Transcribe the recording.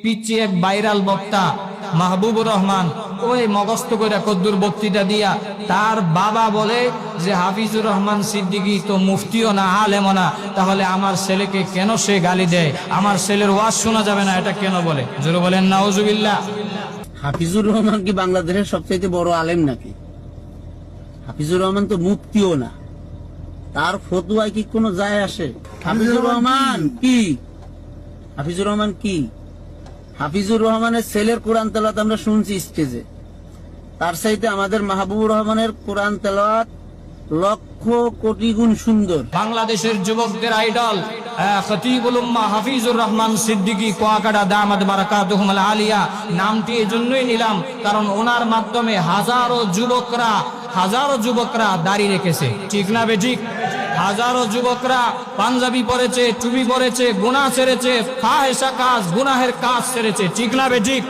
পিচ্ছি এক ভাইরাল বক্তা মাহবুবুর রহমান ওই মগস্ত করে কদ্দুর বক্তৃতা দিয়া তার বাবা বলে যে হাফিজুর রহমান সিদ্দিকী তো মুফতিও না আলেমও না, তাহলে আমার ছেলেকে কেন সে গালি দেয়, আমার ছেলের ওয়াজ শোনা যাবে না, এটা কেন বলে? জোরে বলেন নাউজুবিল্লাহ। হাফিজুর রহমান কি বাংলাদেশের সবচেয়ে বড় আলেম নাকি? হাফিজুর রহমান তো মুফতিও না, তার ফতোয়ায় কি কোনো যায় আসে? হাফিজুর রহমান কি? হাফিজুর রহমান কি? হাফিজুর রহমানের ছেলের কোরআন তেলাওয়াত আমরা শুনছি স্টেজে, তার চাইতে আমাদের মাহবুবুর রহমানের কোরআন তেলাওয়াত লক্ষ কোটি গুণ সুন্দর। বাংলাদেশের যুবকদের আইডল খতিবুল উম্মাহ হাফিজুর রহমান সিদ্দিকী কুয়াকাটা দামাত বারাকাতুহুল আলিয়া নামটি এজন্যই নিলাম কারণ ওনার মাধ্যমে হাজারো যুবকরা দাড়ি রেখেছে, ঠিক না বেঠিক? হাজারো যুবকরা পাঞ্জাবি পরেছে, টুপি পরেছে, গুনাহ ছেড়েছে, ফাহেশা কাজ, গুনাহের কাজ ছেড়েছে, ঠিক না বেঠিক?